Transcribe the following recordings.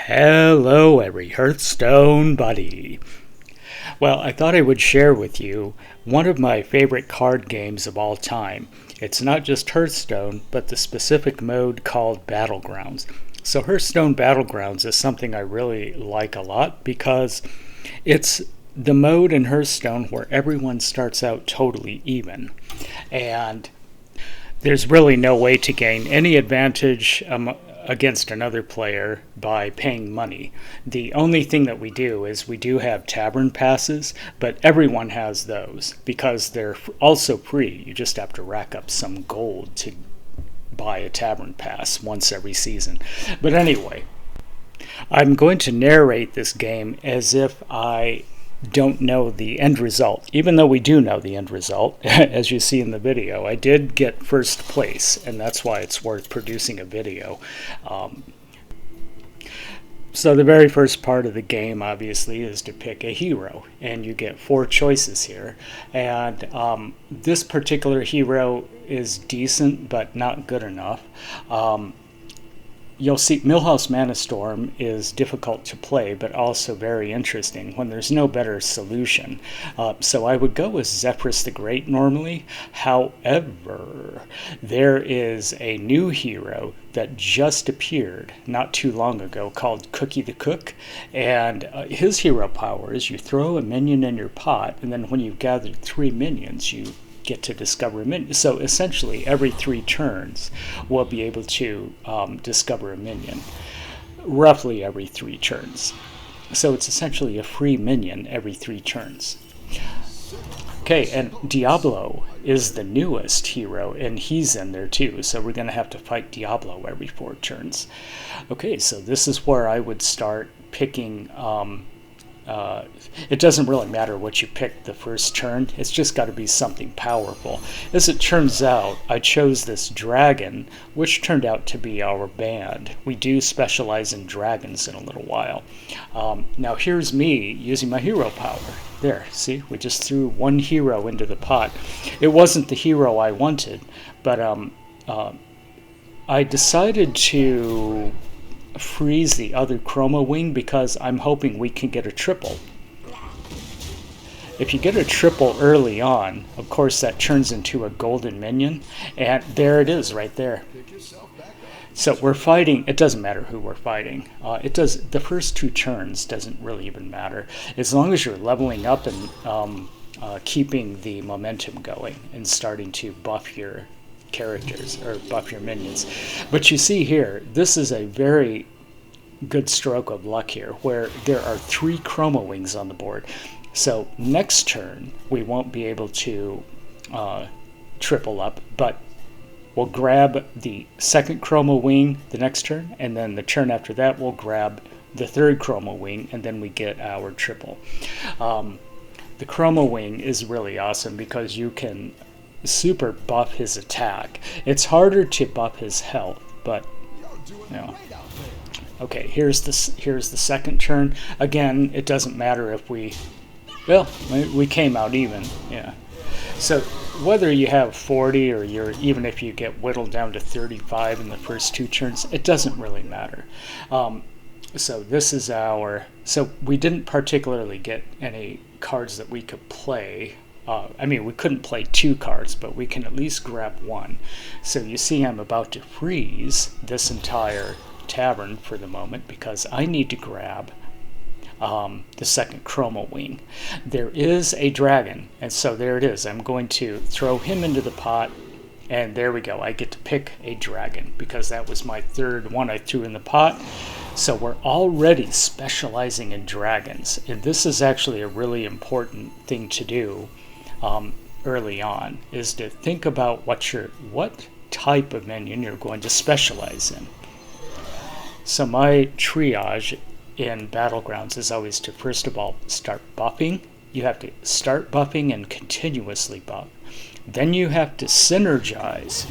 Hello, every Hearthstone buddy. Well, I thought I would share with you one of my favorite card games of all time. It's not just Hearthstone, but the specific mode called Battlegrounds. So Hearthstone Battlegrounds is something I really like a lot because it's the mode in Hearthstone where everyone starts out totally even. And there's really no way to gain any advantage against another player by paying money. The only thing that we do is we do have tavern passes, but everyone has those because they're also free. You just have to rack up some gold to buy a tavern pass once every season. But anyway, I'm going to narrate this game as if I don't know the end result, even though we do know the end result. As you see in the video, I did get first place, and that's why it's worth producing a video. So the very first part of the game, obviously, is to pick a hero, and you get 4 choices here. And this particular hero is decent, but not good enough. You'll see Millhouse Manastorm is difficult to play, but also very interesting when there's no better solution. So I would go with Zephyrus the Great normally. However, there is a new hero that just appeared not too long ago called Cookie the Cook. And his hero power is you throw a minion in your pot, and then when you've gathered 3 minions, you get to discover a minion. So essentially every 3 turns we'll be able to discover a minion, roughly every 3 turns. So it's essentially a free minion every 3 turns. Okay, and Diablo is the newest hero, and he's in there too, so we're going to have to fight Diablo every 4 turns. Okay, so this is where I would start picking. It doesn't really matter what you pick the first turn. It's just got to be something powerful. As it turns out, I chose this dragon, which turned out to be our band. We do specialize in dragons in a little while. Now here's me using my hero power. There, see? We just threw 1 hero into the pot. It wasn't the hero I wanted, but I decided to freeze the other Chromawing because I'm hoping we can get a triple. If you get a triple early on, of course that turns into a golden minion, and there it is right there. So we're fighting. It doesn't matter who we're fighting. The first 2 turns doesn't really even matter as long as you're leveling up and keeping the momentum going and starting to buff your characters or buff your minions. But you see here, this is a very good stroke of luck here where there are 3 Chromawings on the board. So next turn we won't be able to triple up, but we'll grab the second Chromawing the next turn, and then the turn after that we'll grab the third Chromawing, and then we get our triple. The Chromawing is really awesome because you can super buff his attack. It's harder to buff his health, but you know. Okay, here's the second turn. Again, it doesn't matter if we came out even. Yeah. So whether you have 40 or even if you get whittled down to 35 in the first 2 turns, it doesn't really matter. So this is so we didn't particularly get any cards that we could play. We couldn't play 2 cards, but we can at least grab 1. So you see I'm about to freeze this entire tavern for the moment because I need to grab the second Chromawing. There is a dragon, and so there it is. I'm going to throw him into the pot, and there we go. I get to pick a dragon because that was my 3rd one I threw in the pot. So we're already specializing in dragons, and this is actually a really important thing to do early on, is to think about what type of minion you're going to specialize in. So my triage in Battlegrounds is always to first of all start buffing. You have to start buffing and continuously buff. Then you have to synergize.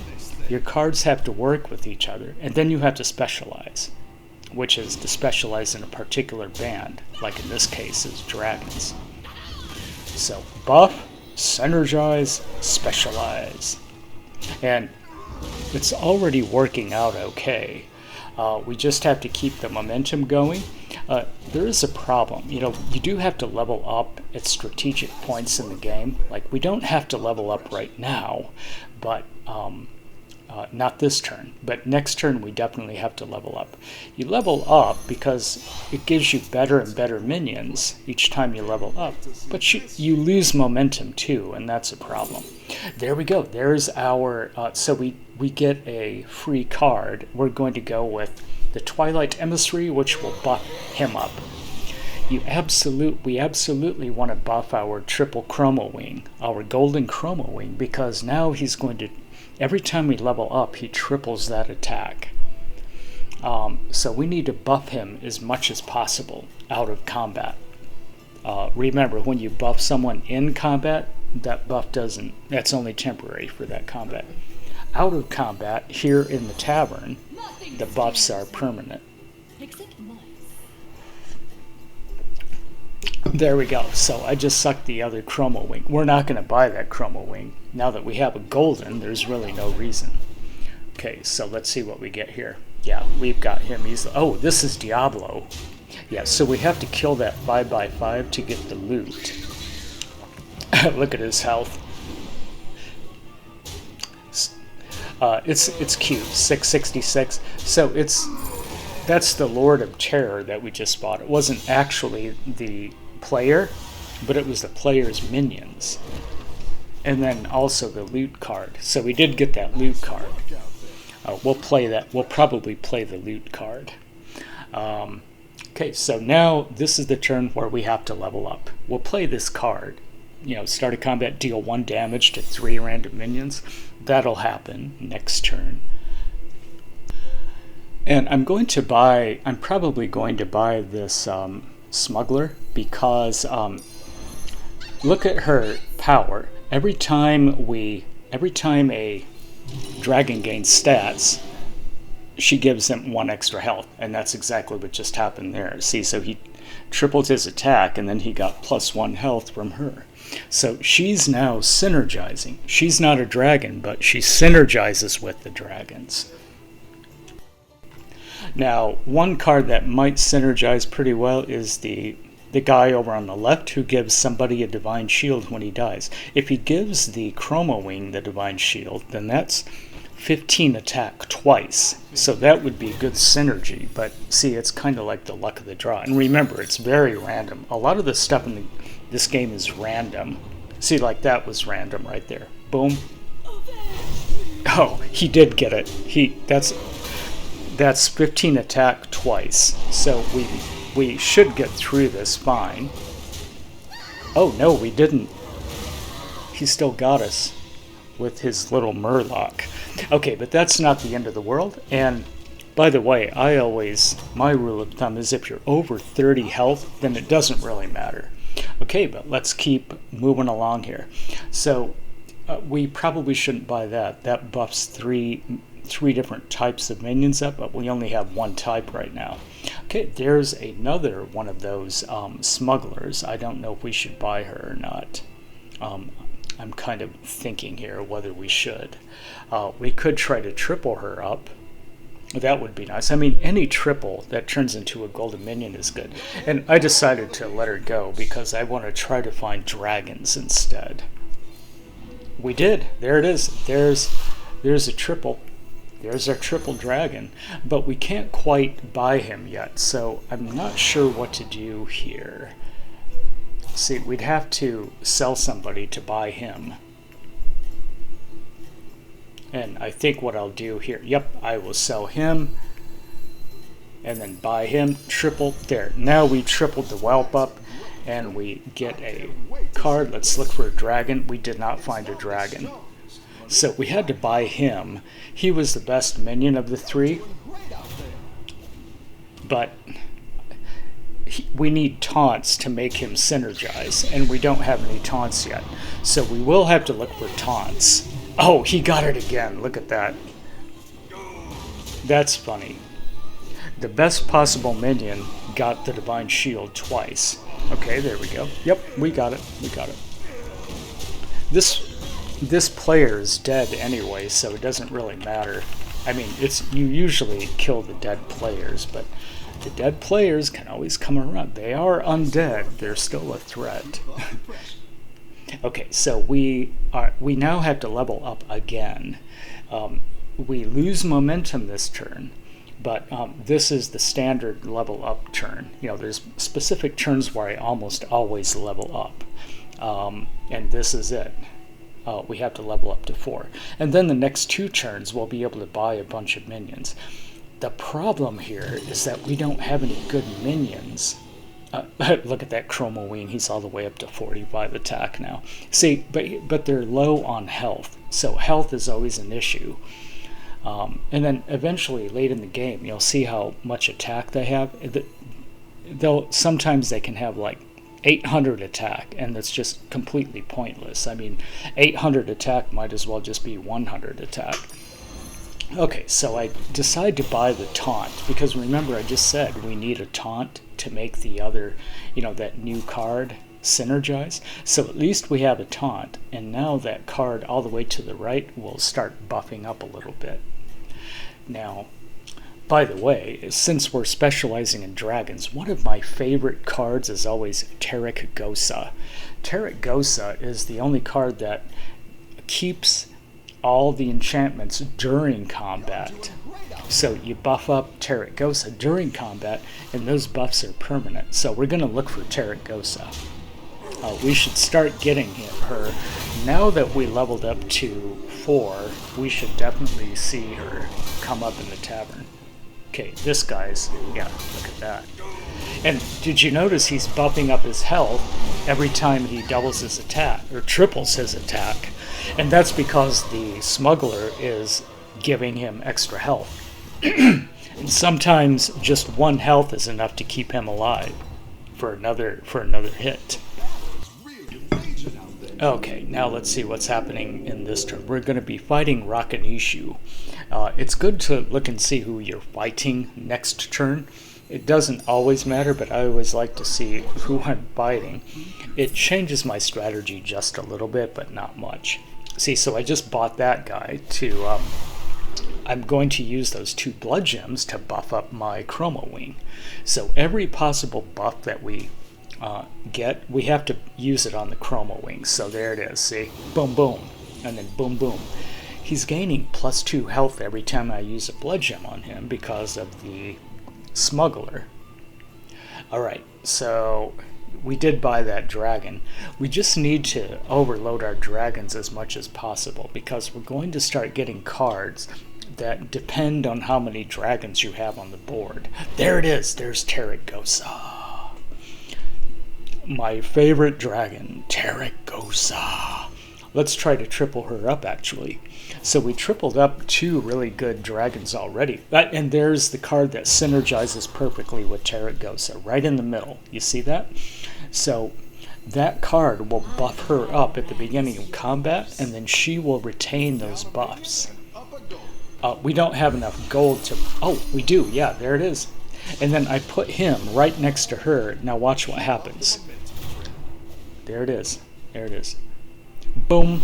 Your cards have to work with each other, and then you have to specialize, which is to specialize in a particular band, like in this case is dragons. So buff, synergize, specialize. And it's already working out okay. We just have to keep the momentum going. There is a problem. You know, you do have to level up at strategic points in the game. Like, we don't have to level up right now, but not this turn. But next turn, we definitely have to level up. You level up because it gives you better and better minions each time you level up. But you lose momentum too, and that's a problem. There we go. There's our... so we get a free card. We're going to go with the Twilight Emissary, which will buff him up. We absolutely want to buff our triple Chromawing, our golden Chromawing, because now he's going to... Every time we level up, he triples that attack. So we need to buff him as much as possible out of combat. Remember, when you buff someone in combat, that buff doesn't... That's only temporary for that combat. Out of combat, here in the tavern, the buffs are permanent. There we go. So I just sucked the other Chromawing. We're not going to buy that Chromawing. Now that we have a golden, there's really no reason. Okay, so let's see what we get here. Yeah, we've got him easily. Oh, this is Diablo. Yeah, so we have to kill that 5x5 to get the loot. Look at his health. It's cute, 666. So that's the Lord of Terror that we just bought. It wasn't actually the player, but it was the player's minions. And then also the loot card. So we did get that loot card. We'll play that. We'll probably play the loot card. Okay, so now this is the turn where we have to level up. We'll play this card. You know, start a combat, deal 1 damage to 3 random minions. That'll happen next turn. And I'm probably going to buy this smuggler because look at her power. Every time a dragon gains stats, she gives him 1 extra health, and that's exactly what just happened there. See, so he tripled his attack, and then he got +1 health from her. So she's now synergizing. She's not a dragon, but she synergizes with the dragons. Now, one card that might synergize pretty well is the guy over on the left who gives somebody a divine shield when he dies. If he gives the Chromawing the divine shield, then that's 15 attack twice. So that would be good synergy, but see, it's kind of like the luck of the draw. And remember, it's very random. A lot of the stuff in this game is random. See, like that was random right there. Boom. Oh, he did get it. That's 15 attack twice. So we should get through this fine. Oh no, we didn't. He still got us with his little murloc. Okay, but that's not the end of the world. And by the way, my rule of thumb is if you're over 30 health, then it doesn't really matter. Okay, but let's keep moving along here. So we probably shouldn't buy that. That buffs three different types of minions up, but we only have 1 type right now. Okay, there's another one of those smugglers. I don't know if we should buy her or not. I'm kind of thinking here whether we should. We could try to triple her up. That would be nice. I mean, any triple that turns into a golden minion is good. And I decided to let her go because I want to try to find dragons instead. We did. There it is. There's a triple. There's our triple dragon. But we can't quite buy him yet, so I'm not sure what to do here. See, we'd have to sell somebody to buy him. And I think what I'll do here, yep, I will sell him and then buy him, triple, there. Now we tripled the whelp up and we get a card. Let's look for a dragon. We did not find a dragon. So we had to buy him. He was the best minion of the 3. But we need taunts to make him synergize, and we don't have any taunts yet. So we will have to look for taunts. Oh, he got it again. Look at that. That's funny. The best possible minion got the divine shield twice. Okay, there we go. Yep, we got it. We got it. This player is dead anyway, so it doesn't really matter. I mean, you usually kill the dead players, but the dead players can always come around. They are undead. They're still a threat. Okay, so we now have to level up again. We lose momentum this turn, but this is the standard level up turn. You know, there's specific turns where I almost always level up, and this is it. We have to level up to 4. And then the next 2 turns we'll be able to buy a bunch of minions. The problem here is that we don't have any good minions. Look at that Chromawing, he's all the way up to 45 attack now. See, but they're low on health, so health is always an issue. And then eventually, late in the game, you'll see how much attack they have. Sometimes they can have like 800 attack, and that's just completely pointless. I mean, 800 attack might as well just be 100 attack. Okay, so I decide to buy the taunt, because remember I just said we need a taunt to make the other, that new card synergize. So at least we have a taunt, and now that card all the way to the right will start buffing up a little bit. Now, by the way, since we're specializing in dragons, one of my favorite cards is always Tarecgosa. Tarecgosa is the only card that keeps all the enchantments during combat. So you buff up Tarecgosa during combat, and those buffs are permanent. So we're going to look for Tarecgosa. We should start getting her. Now that we leveled up to 4, we should definitely see her come up in the tavern. Okay, this guy's, yeah, look at that. And did you notice he's buffing up his health every time he doubles his attack, or triples his attack? And that's because the smuggler is giving him extra health. And sometimes just 1 health is enough to keep him alive for another hit. Okay, now let's see what's happening in this turn. We're going to be fighting Rakanishu. It's good to look and see who you're fighting next turn. It doesn't always matter, but I always like to see who I'm fighting. It changes my strategy just a little bit, but not much. See, so I just bought that guy to... I'm going to use those 2 blood gems to buff up my Chromawing. So every possible buff that we get, we have to use it on the Chromawing. So there it is, see? Boom, boom. And then boom, boom. He's gaining +2 health every time I use a blood gem on him because of the smuggler. Alright, so we did buy that dragon. We just need to overload our dragons as much as possible, because we're going to start getting cards that depend on how many dragons you have on the board. There it is, there's Tarecgosa. My favorite dragon, Tarecgosa. Let's try to triple her up, actually. So we tripled up 2 really good dragons already. And there's the card that synergizes perfectly with Tarecgosa, right in the middle. You see that? So that card will buff her up at the beginning of combat, and then she will retain those buffs. We don't have enough gold to... Oh, we do. Yeah, there it is. And then I put him right next to her. Now watch what happens. There it is. There it is. Boom.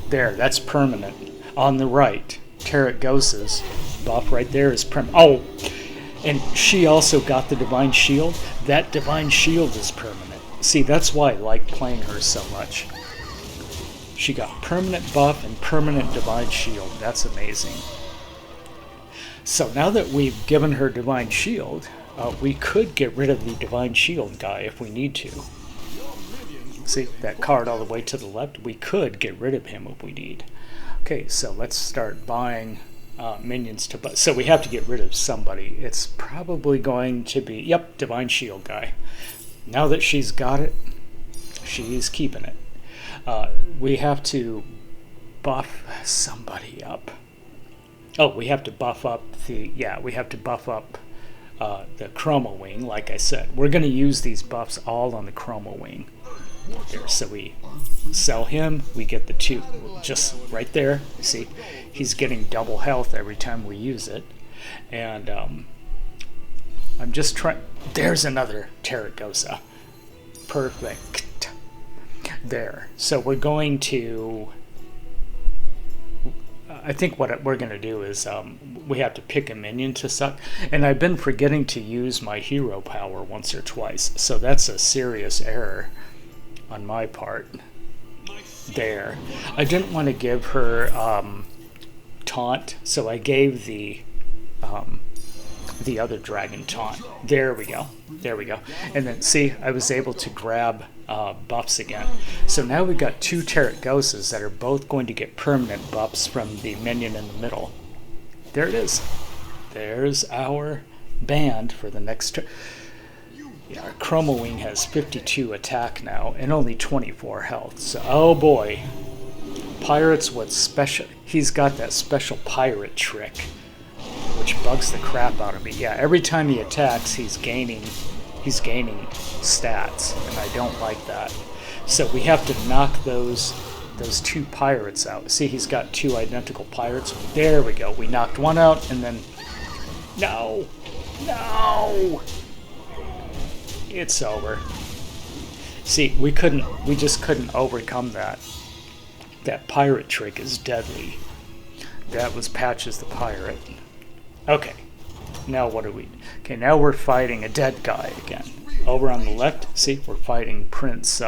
There, that's permanent. On the right, Tarecgosa's buff right there is permanent. Oh, and she also got the Divine Shield. That Divine Shield is permanent. See, that's why I like playing her so much. She got permanent buff and permanent Divine Shield. That's amazing. So now that we've given her Divine Shield, we could get rid of the Divine Shield guy if we need to. See, that card all the way to the left? We could get rid of him if we need. Okay, so let's start buying minions to... So we have to get rid of somebody. It's probably going to be... Yep, Divine Shield guy. Now that she's got it, she's keeping it. We have to buff somebody up. Oh, we have to buff up the... Yeah, we have to buff up the Chromawing, like I said. We're going to use these buffs all on the Chromawing. There, so we sell him, we get the 2 just right there. See, he's getting double health every time we use it. And I'm just trying... There's another Tarecgosa. Perfect. There. So we're going to I think what we're going to do is we have to pick a minion to suck. And I've been forgetting to use my hero power once or twice. So that's a serious error on my part. There. I didn't want to give her taunt, so I gave the other dragon taunt. There we go. There we go. And then, see, I was able to grab buffs again. So now we've got two Tarecgosas that are both going to get permanent buffs from the minion in the middle. There it is. There's our band for the next yeah, our Chromawing has 52 attack now and only 24 health. So, oh boy. Pirates with special... He's got that special pirate trick, which bugs the crap out of me. Yeah, every time he attacks, he's gaining stats, and I don't like that. So we have to knock those two pirates out. See, he's got two identical pirates. There we go. We knocked one out, and then... No! No! It's over. See, we just couldn't overcome that. That pirate trick is deadly. That was Patches the Pirate. Okay. Now what are we... Okay, now we're fighting a dead guy again. Over on the left, see, we're fighting Prince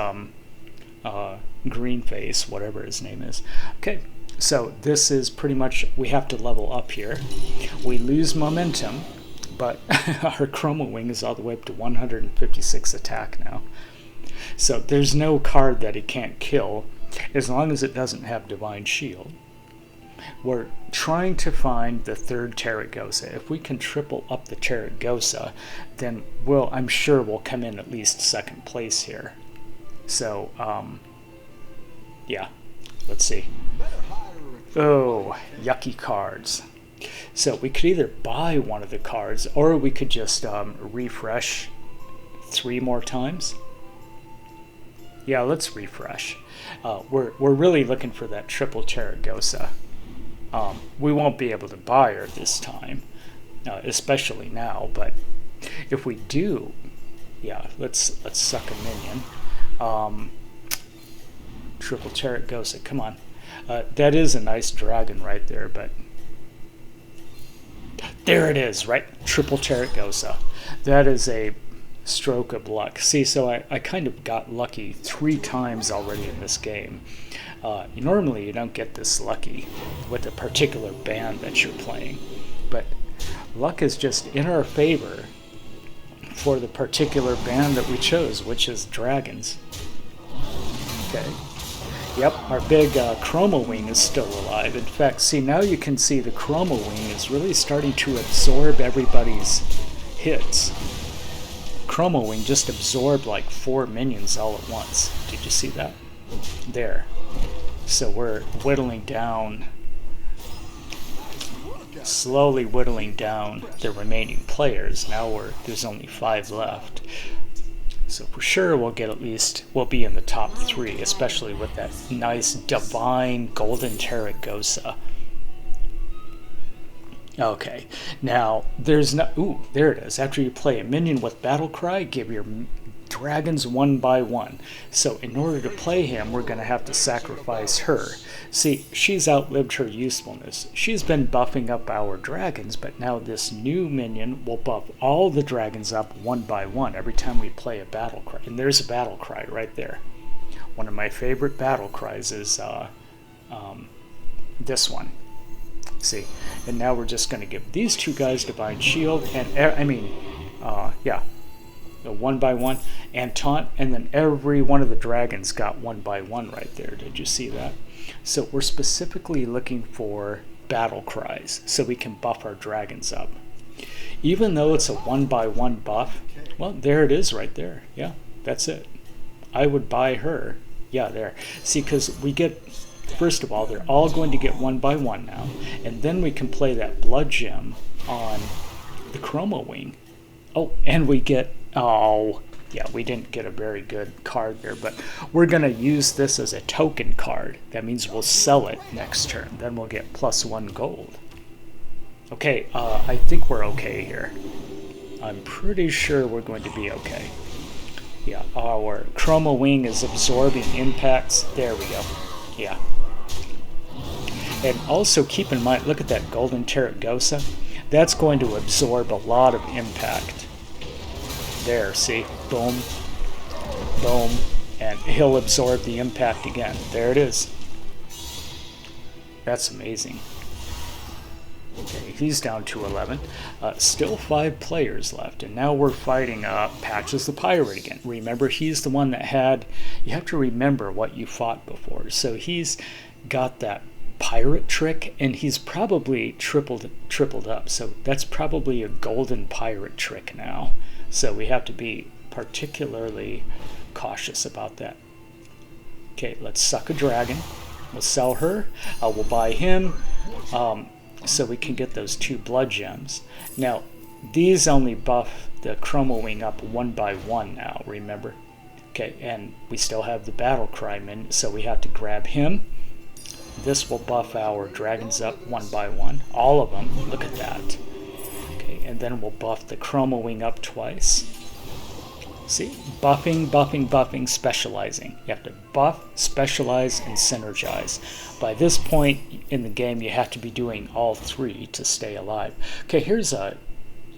Greenface, whatever his name is. Okay, so this is pretty much... We have to level up here. We lose momentum, but our Chromawing is all the way up to 156 attack now. So there's no card that he can't kill, as long as it doesn't have Divine Shield. We're trying to find the third Tarecgosa. If we can triple up the Tarecgosa, then I'm sure we'll come in at least second place here. So, yeah, let's see. Oh, yucky cards. So we could either buy one of the cards, or we could just refresh 3 more times. Yeah, let's refresh. We're really looking for that triple Tarecgosa. We won't be able to buy her this time, especially now. But if we do, yeah, let's suck a minion. Triple Tarecgosa, come on. That is a nice dragon right there, but there it is, right? Triple Tarecgosa. That is a stroke of luck. See, so I kind of got lucky 3 times already in this game. Normally you don't get this lucky with a particular band that you're playing, but luck is just in our favor for the particular band that we chose, which is dragons. Okay. Yep, our big Chromawing is still alive. In fact, see, now you can see the Chromawing is really starting to absorb everybody's hits. Chromawing just absorbed like 4 minions all at once. Did you see that? There. So we're whittling down, slowly whittling down the remaining players. Now there's only 5 left. So for sure we'll be in the top 3, especially with that nice divine golden Tarecgosa. Okay, now there's no... Ooh, there it is. After you play a minion with Battle Cry, give your dragons 1 by 1. So in order to play him, we're going to have to sacrifice her. See, she's outlived her usefulness. She's been buffing up our dragons, but now this new minion will buff all the dragons up 1 by 1 every time we play a Battle Cry. And there's a Battle Cry right there. One of my favorite Battle Cries is this one. See, and now we're just going to give these 2 guys Divine Shield, and yeah, 1 by 1, and taunt, and then every one of the dragons got 1 by 1 right there. Did you see that? So we're specifically looking for Battle Cries so we can buff our dragons up. Even though it's a 1 by 1 buff, well, there it is right there. Yeah, that's it. I would buy her. Yeah, there. See, because we get... First of all, they're all going to get 1 by 1 now, and then we can play that blood gem on the Chromawing. Oh, and we get... Oh, yeah, we didn't get a very good card there, but we're going to use this as a token card. That means we'll sell it next turn. Then we'll get +1 gold. Okay, I think we're okay here. I'm pretty sure we're going to be okay. Yeah, our Chromawing is absorbing impacts. There we go. Yeah. And also keep in mind, look at that golden Tarecgosa. That's going to absorb a lot of impact. There, see? Boom, boom, and he'll absorb the impact again. There it is. That's amazing. Okay, he's down to 11. Still 5 players left, and now we're fighting Patches the Pirate again. Remember, he's the one that had... You have to remember what you fought before. So he's got that pirate trick, and he's probably tripled up. So that's probably a golden pirate trick now. So we have to be particularly cautious about that. Okay, let's suck a dragon. We'll sell her. We'll buy him. So we can get those 2 blood gems. Now, these only buff the Chromawing up 1 by 1 now, remember? Okay, and we still have the battle cry minion, so we have to grab him. This will buff our dragons up 1 by 1. All of them, look at that. Okay, and then we'll buff the Chromawing up twice. See? Buffing, buffing, buffing, specializing. You have to buff, specialize, and synergize. By this point in the game, you have to be doing all 3 to stay alive. Okay, here's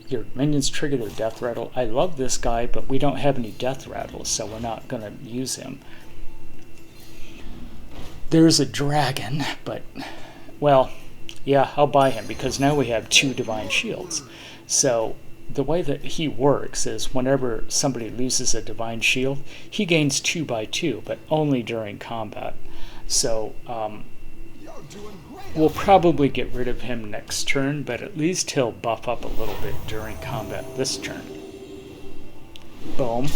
your minions trigger their death rattle. I love this guy, but we don't have any death rattles, so we're not going to use him. There's a dragon, but, well, yeah, I'll buy him, because now we have 2 divine shields. So the way that he works is whenever somebody loses a divine shield, he gains 2 by 2, but only during combat. So we'll probably get rid of him next turn, but at least he'll buff up a little bit during combat this turn. Boom.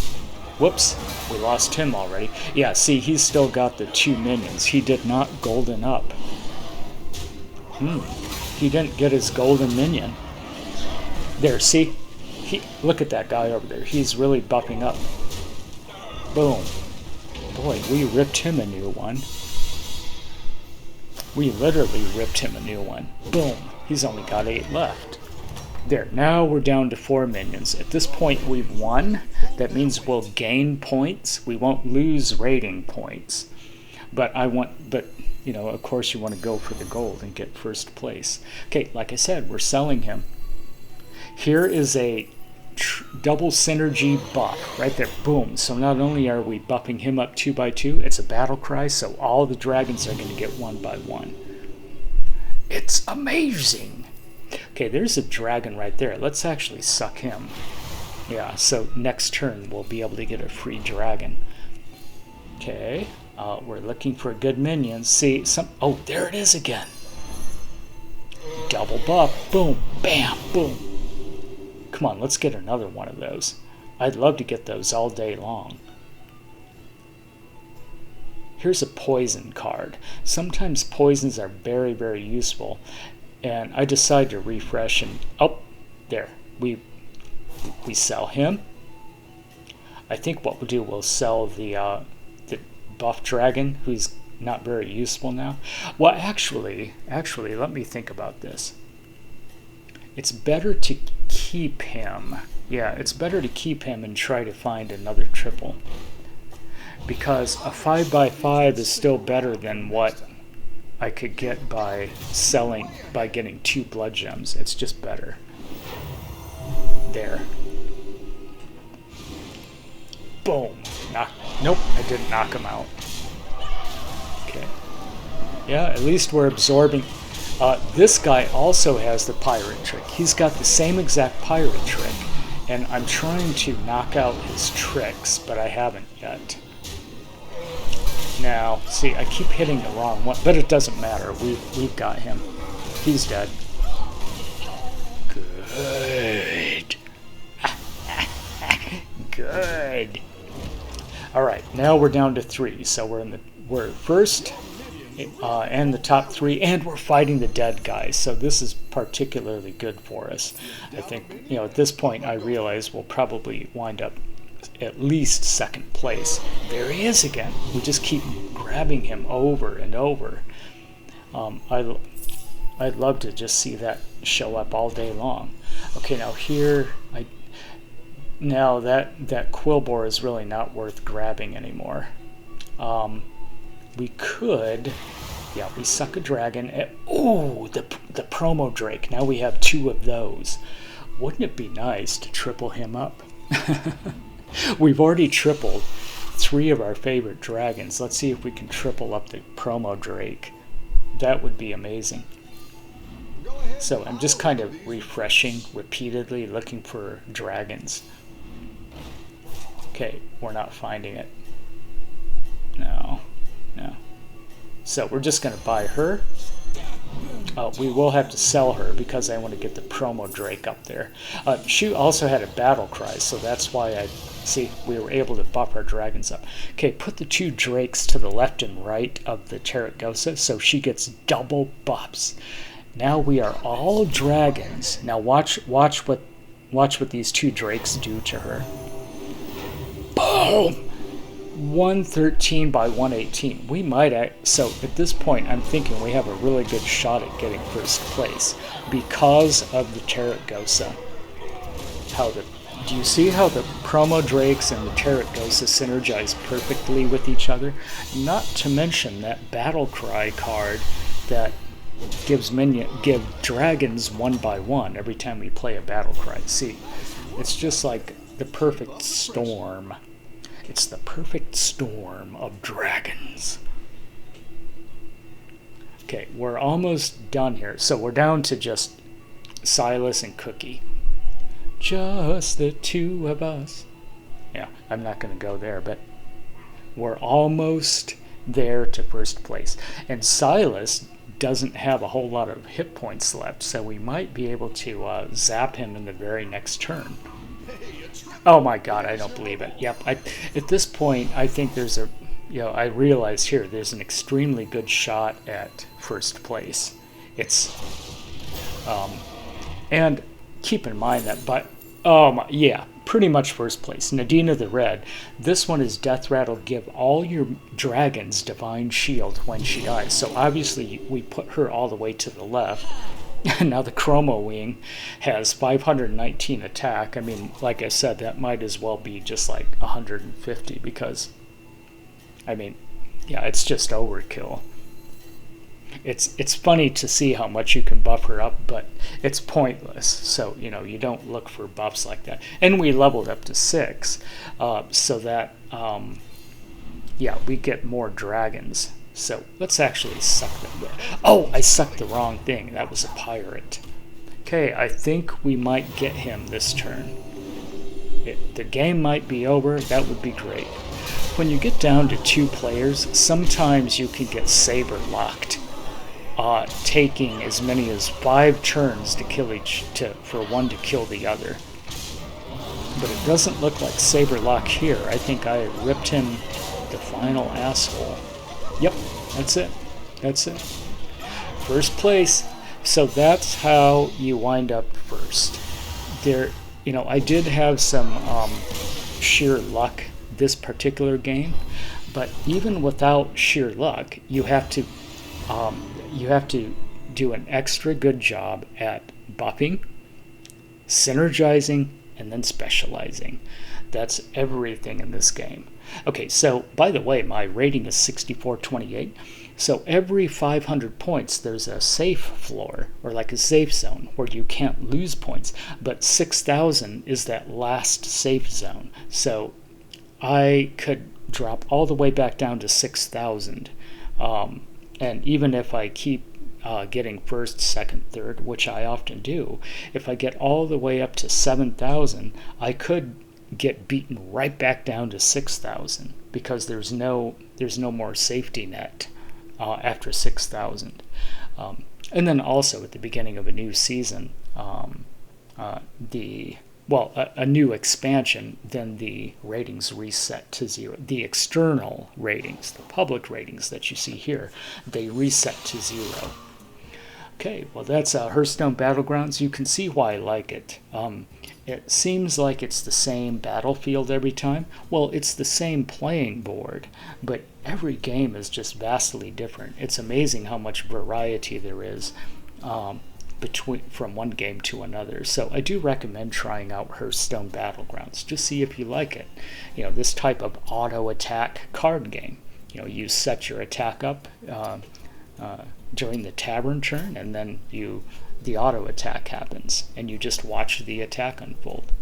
Whoops, we lost him already. Yeah, see, he's still got the 2 minions. He did not golden up. He didn't get his golden minion. There, see? Look at that guy over there. He's really buffing up. Boom. Boy, we ripped him a new one. We literally ripped him a new one. Boom. He's only got 8 left. There, now we're down to 4 minions. At this point, we've won. That means we'll gain points. We won't lose rating points. But you know, of course you want to go for the gold and get first place. Okay, like I said, we're selling him. Here is a double synergy buff right there. Boom. So not only are we buffing him up 2 by 2, it's a battle cry, so all the dragons are going to get 1 by 1. It's amazing. Okay, there's a dragon right there. Let's actually suck him. Yeah, so next turn we'll be able to get a free dragon. Okay, we're looking for good minions. See, oh, there it is again. Double buff. Boom, bam, boom. Come on, let's get another one of those. I'd love to get those all day long. Here's a poison card. Sometimes poisons are very, very useful. And I decide to refresh and, oh, there. We sell him. I think what we'll do, we'll sell the buff dragon, who's not very useful now. Well, actually, let me think about this. It's better to keep him. Yeah, it's better to keep him and try to find another triple. Because a 5 by 5 is still better than what I could get by getting 2 blood gems. It's just better. There. Boom. Nope, I didn't knock him out. Okay. Yeah, at least we're absorbing. This guy also has the pirate trick. He's got the same exact pirate trick, and I'm trying to knock out his tricks, but I haven't yet. Now, see, I keep hitting the wrong one, but it doesn't matter. We've got him. He's dead. Good. Good. All right, now we're down to 3. So we're first and the top 3, and we're fighting the dead guys. So this is particularly good for us. I think, you know, at this point, I realize we'll probably wind up at least second place. There he is again. We just keep grabbing him over and over. I'd love to just see that show up all day long. Okay, now here, now that Quillbore is really not worth grabbing anymore. We could Yeah, we suck a dragon. Ooh, the promo Drake. Now we have 2 of those. Wouldn't it be nice to triple him up? We've already tripled 3 of our favorite dragons. Let's see if we can triple up the promo Drake. That would be amazing. So I'm just kind of refreshing repeatedly, looking for dragons. Okay, we're not finding it. No. So we're just going to buy her. We will have to sell her because I want to get the promo Drake up there. She also had a battle cry, so that's why we were able to buff our dragons up. Okay, put the 2 Drakes to the left and right of the Tarecgosa, so she gets double buffs. Now we are all dragons. Now watch what these 2 Drakes do to her. Boom! 113 by 118. We might so at this point I'm thinking we have a really good shot at getting first place because of the Tarecgosa. Do you see how the promo Drakes and the Tarecgosa synergize perfectly with each other? Not to mention that battle cry card that give dragons 1 by 1 every time we play a battle cry. See, it's just like the perfect storm. It's the perfect storm of dragons. Okay, we're almost done here. So we're down to just Silas and Cookie. Just the 2 of us. Yeah, I'm not going to go there, but we're almost there to first place. And Silas doesn't have a whole lot of hit points left, so we might be able to zap him in the very next turn. Oh my god, I don't believe it. Yep, at this point, I think there's I realize here there's an extremely good shot at first place. And keep in mind that, pretty much first place. Nadina the Red. This one is Death Rattle. Give all your dragons Divine Shield when she dies. So obviously we put her all the way to the left. Now the Chromawing has 519 attack. I mean, like I said, that might as well be just like 150 because, I mean, yeah, it's just overkill. It's funny to see how much you can buff her up, but it's pointless. So, you don't look for buffs like that. And we leveled up to 6, so that, we get more dragons. So let's actually suck them. Oh, I sucked the wrong thing. That was a pirate. Okay, I think we might get him this turn. The game might be over. That would be great. When you get down to 2 players, sometimes you can get saber locked, taking as many as 5 turns to kill for one to kill the other. But it doesn't look like saber lock here. I think I ripped him the final asshole. Yep, that's it. First place. So that's how you wind up first. I did have some sheer luck this particular game, but even without sheer luck, you have to do an extra good job at buffing, synergizing, and then specializing. That's everything in this game. Okay, so by the way, my rating is 6428. So every 500 points, there's a safe floor, or like a safe zone, where you can't lose points. But 6,000 is that last safe zone. So I could drop all the way back down to 6,000. And even if I keep getting first, second, third, which I often do, if I get all the way up to 7,000, I could get beaten right back down to 6,000 because there's no more safety net after 6,000. And then also at the beginning of a new season, a new expansion, then the ratings reset to 0. The external ratings, the public ratings that you see here, they reset to 0. Okay, well that's Hearthstone Battlegrounds. You can see why I like it. It seems like it's the same battlefield every time. Well, it's the same playing board, but every game is just vastly different. It's amazing how much variety there is from one game to another. So I do recommend trying out Hearthstone Battlegrounds. Just see if you like it. This type of auto attack card game. You set your attack up during the tavern turn, and then the auto attack happens, and you just watch the attack unfold.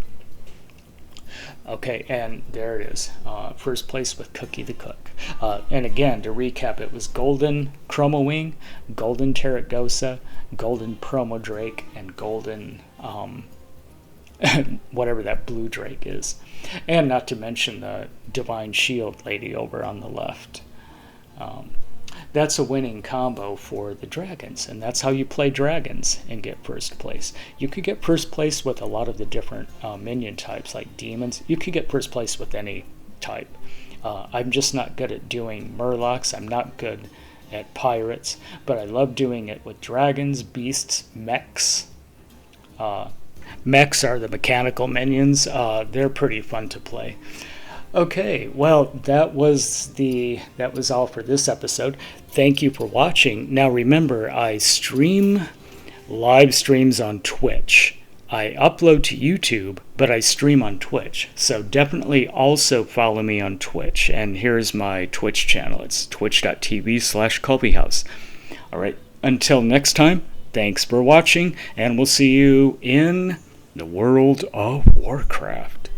Okay, and there it is. First place with Cookie the Cook. And again, to recap, it was Golden Chromawing, Golden Tarecgosa, Golden Promo Drake, and Golden whatever that blue drake is. And not to mention the Divine Shield lady over on the left. That's a winning combo for the dragons, and that's how you play dragons and get first place. You could get first place with a lot of the different minion types, like demons. You could get first place with any type. I'm just not good at doing murlocs. I'm not good at pirates, but I love doing it with dragons, beasts, mechs. Mechs are the mechanical minions. They're pretty fun to play. Okay, well, that was all for this episode. Thank you for watching. Now remember, I stream live streams on Twitch. I upload to YouTube, but I stream on Twitch. So definitely also follow me on Twitch. And here's my Twitch channel. It's twitch.tv/ColbyHouse. All right, until next time, thanks for watching, and we'll see you in the world of Warcraft.